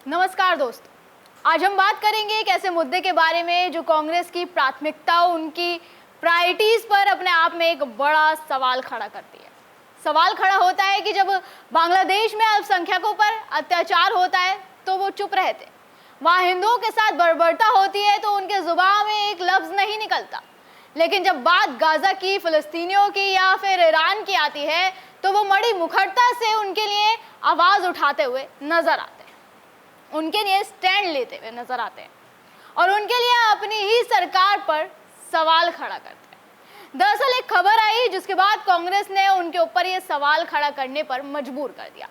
नमस्कार दोस्तों, आज हम बात करेंगे एक ऐसे मुद्दे के बारे में जो कांग्रेस की प्राथमिकताओं, उनकी प्रायोरिटीज पर अपने आप में एक बड़ा सवाल खड़ा करती है। सवाल खड़ा होता है कि जब बांग्लादेश में अल्पसंख्यकों पर अत्याचार होता है तो वो चुप रहते, वहाँ हिंदुओं के साथ बर्बरता होती है तो उनके जुबान में एक लफ्ज नहीं निकलता, लेकिन जब बात गाजा की, फिलिस्तीनियों की या फिर ईरान की आती है तो वो बड़ी मुखरता से उनके लिए आवाज उठाते हुए नजर आते हैं, उनके लिए स्टैंड लेते हुए नजर आते हैं और उनके लिए अपनी ही सरकार पर सवाल खड़ा करते हैं। दरअसल एक खबर आई जिसके बाद कांग्रेस ने उनके ऊपर ये सवाल खड़ा करने पर मजबूर कर दिया।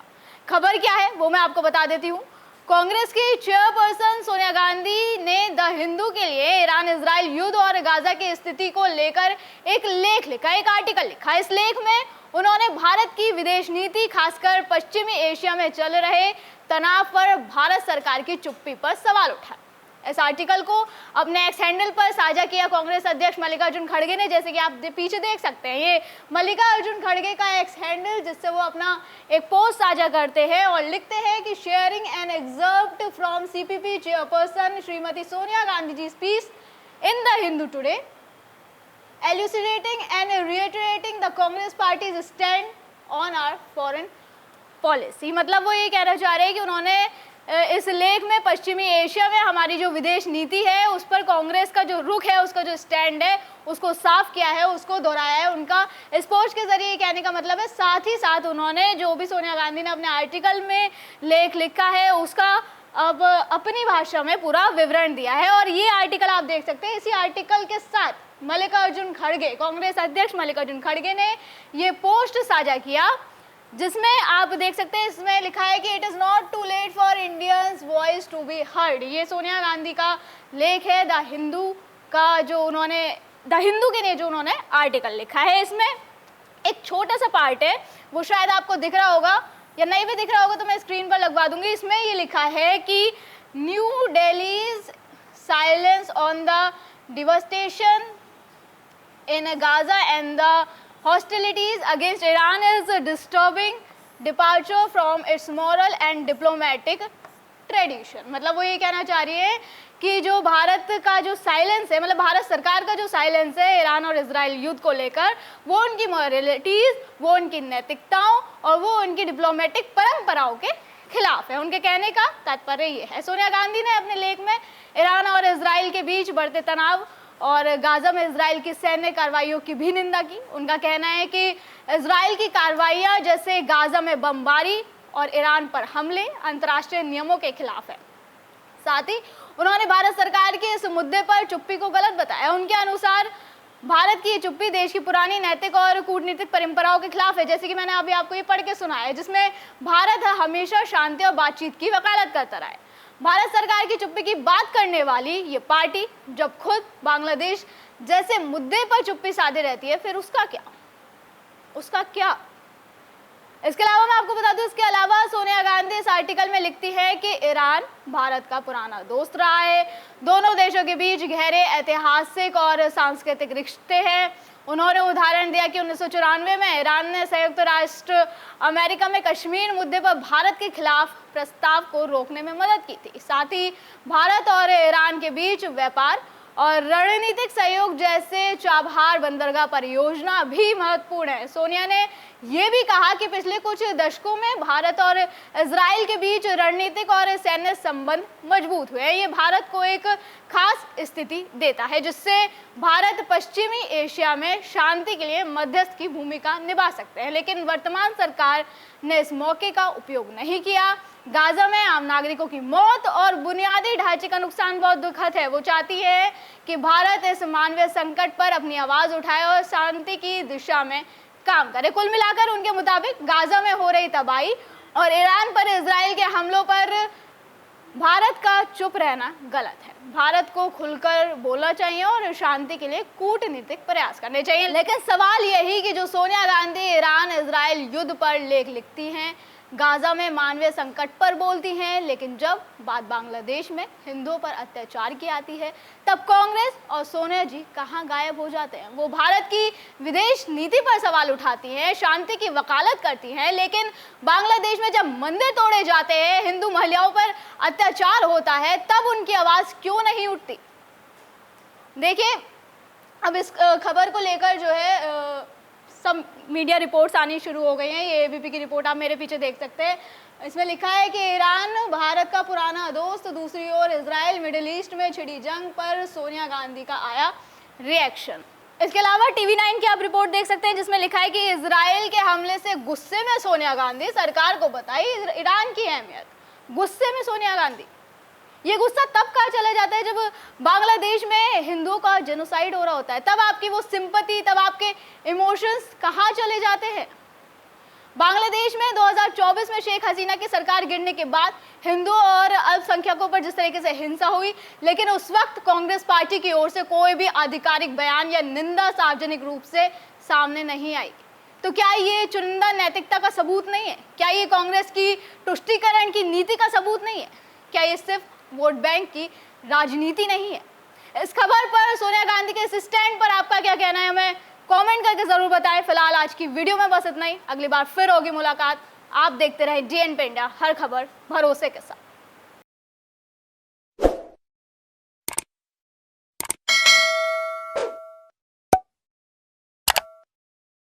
खबर क्या है वो मैं आपको बता देती हूँ। कांग्रेस की चेयरपर्सन सोनिया गांधी ने द हिंदू के लिए ईरान इजराइल युद्ध और गाजा की स्थिति को लेकर एक लेख लिखा, एक आर्टिकल लिखा। इस लेख में उन्होंने भारत की विदेश नीति, खासकर पश्चिमी एशिया में चल रहे तनाव पर भारत सरकार की चुप्पी पर सवाल उठाया। इस आर्टिकल को अपने एक्स हैंडल पर साझा किया कांग्रेस अध्यक्ष मल्लिकार्जुन खड़गे ने। जैसे कि आप पीछे देख सकते हैं, ये मल्लिकार्जुन खड़गे का एक्स हैंडल, जिससे वो अपना एक पोस्ट साझा करते हैं और लिखते हैं कि sharing an excerpt from CPP chairperson Shrimati Sonia Gandhi ji speech in the Hindu today elucidating and reiterating the Congress party's stand on our foreign policy। मतलब वो ये कहना चाह रहे हैं कि उन्होंने इस लेख में पश्चिमी एशिया में हमारी जो विदेश नीति है उस पर कांग्रेस का जो रुख है, उसका जो स्टैंड है, उसको साफ किया है, उसको दोहराया है। उनका इस पोस्ट के जरिए कहने का मतलब है, साथ ही साथ उन्होंने जो भी सोनिया गांधी ने अपने आर्टिकल में लेख लिखा है उसका अब अपनी भाषा में पूरा विवरण दिया है। और ये आर्टिकल आप देख सकते हैं, इसी आर्टिकल के साथ मल्लिकार्जुन खड़गे, कांग्रेस अध्यक्ष मल्लिकार्जुन खड़गे ने ये पोस्ट साझा किया, जिसमें आप देख सकते हैं इसमें लिखा है कि it is not too late for Indians voice to be heard. ये सोनिया गांधी का लेख है द हिंदू का, जो उन्होंने द हिंदू के लिए जो उन्होंने आर्टिकल लिखा है। इसमें एक छोटा सा पार्ट है, वो शायद आपको दिख रहा होगा या नहीं भी दिख रहा होगा तो मैं स्क्रीन पर लगवा दूंगी। इसमें ये लिखा है कि new Delhi's silence on the devastation in Gaza and the hostilities against Iran is a disturbing departure from its moral and diplomatic tradition। मतलब वो ये कहना चाह रही है कि जो भारत का जो साइलेंस है, मतलब भारत सरकार का जो साइलेंस है ईरान और इजराइल युद्ध को लेकर, वो उनकी मॉरलिटीज, वो उनकी नैतिकताओं और वो उनकी डिप्लोमेटिक परंपराओं के खिलाफ है। उनके कहने का तात्पर्य ये है। सोनिया गांधी ने अपने लेख में ईरान और इजराइल के बीच बढ़ते तनाव और गाजा में इजराइल की सैन्य कार्रवाइयों की भी निंदा की। उनका कहना है कि इजराइल की कार्रवाइयां जैसे गाजा में बमबारी और ईरान पर हमले अंतर्राष्ट्रीय नियमों के खिलाफ है। साथ ही उन्होंने भारत सरकार के इस मुद्दे पर चुप्पी को गलत बताया। उनके अनुसार भारत की चुप्पी देश की पुरानी नैतिक और कूटनीतिक परंपराओं के खिलाफ है। जैसे कि मैंने अभी आपको ये पढ़ के सुनाया, जिसमें भारत हमेशा शांति और बातचीत की वकालत करता रहा है। भारत सरकार की चुप्पी की बात करने वाली ये पार्टी जब खुद बांग्लादेश जैसे मुद्दे पर चुप्पी साधे रहती है, फिर उसका क्या? इसके अलावा मैं आपको बता दूं, इसके अलावा सोनिया गांधी इस आर्टिकल में लिखती है कि ईरान भारत का पुराना दोस्त रहा है, दोनों देशों के बीच गहरे ऐतिहासिक और सांस्कृतिक रिश्ते हैं। उन्होंने उदाहरण दिया कि 1994 में ईरान ने संयुक्त राष्ट्र अमेरिका में कश्मीर मुद्दे पर भारत के खिलाफ प्रस्ताव को रोकने में मदद की थी। साथ ही भारत और ईरान के बीच व्यापार और रणनीतिक सहयोग जैसे चाबहार बंदरगाह परियोजना भी महत्वपूर्ण है। सोनिया ने यह भी कहा कि पिछले कुछ दशकों में भारत और इजराइल के बीच रणनीतिक और सैन्य संबंध मजबूत हुए हैं। ये भारत को एक खास स्थिति देता है जिससे भारत पश्चिमी एशिया में शांति के लिए मध्यस्थ की भूमिका निभा सकते हैं। लेकिन वर्तमान सरकार ने इस मौके का उपयोग नहीं किया। गाजा में आम नागरिकों की मौत और बुनियादी ढांचे का नुकसान बहुत दुखद है। वो चाहती है कि भारत इस मानवीय संकट पर अपनी आवाज उठाए और शांति की दिशा में काम करे। कुल मिलाकर उनके मुताबिक गाजा में हो रही तबाही और ईरान पर इजराइल के हमलों पर भारत का चुप रहना गलत है। भारत को खुलकर बोलना चाहिए और शांति के लिए कूटनीतिक प्रयास करने चाहिए। लेकिन सवाल यही कि जो सोनिया गांधी ईरान इजराइल युद्ध पर लेख लिखती हैं, गाजा में मानवीय संकट पर बोलती हैं, लेकिन जब बात बांग्लादेश में हिंदुओं पर अत्याचार की आती है तब कांग्रेस और सोनिया जी कहां गायब हो जाते हैं। वो भारत की विदेश नीति पर सवाल उठाती हैं, शांति की वकालत करती हैं, लेकिन बांग्लादेश में जब मंदिर तोड़े जाते हैं, हिंदू महिलाओं पर अत्याचार होता है तब उनकी आवाज क्यों नहीं उठती। देखिए, अब इस खबर को लेकर जो है सब मीडिया रिपोर्ट्स आनी शुरू हो गई हैं। ये एबीपी की रिपोर्ट आप मेरे पीछे देख सकते हैं। इसमें लिखा है कि ईरान भारत का पुराना दोस्त, दूसरी ओर इजराइल मिडिल ईस्ट में छिड़ी जंग पर सोनिया गांधी का आया रिएक्शन। इसके अलावा टीवी9 की आप रिपोर्ट देख सकते हैं जिसमें लिखा है कि इजराइल के हमले से गुस्से में सोनिया गांधी, सरकार को बताई ईरान की अहमियत। गुस्से में सोनिया गांधी, ये गुस्सा तब कहाँ चला जाता है जब बांग्लादेश में हिंदुओं का जेनोसाइड हो रहा होता है, तब आपकी वो सिंपैथी, तब आपके इमोशंस कहाँ चले जाते हैं। बांग्लादेश में 2024 में शेख हसीना की सरकार गिरने के बाद हिंदुओं और अल्पसंख्यकों पर जिस तरीके से हिंसा हुई, लेकिन उस वक्त कांग्रेस पार्टी की ओर से कोई भी आधिकारिक बयान या निंदा सार्वजनिक रूप से सामने नहीं आई। तो क्या ये चुनिंदा नैतिकता का सबूत नहीं है? क्या ये कांग्रेस की तुष्टीकरण की नीति का सबूत नहीं है? क्या ये सिर्फ वोट बैंक की राजनीति नहीं है? इस खबर पर, सोनिया गांधी के इस स्टैंड पर आपका क्या कहना है, हमें कमेंट करके जरूर बताएं। फिलहाल आज की वीडियो में बस इतना ही। अगली बार फिर होगी मुलाकात। आप देखते रहे DN पे इंडिया, हर खबर भरोसे के साथ।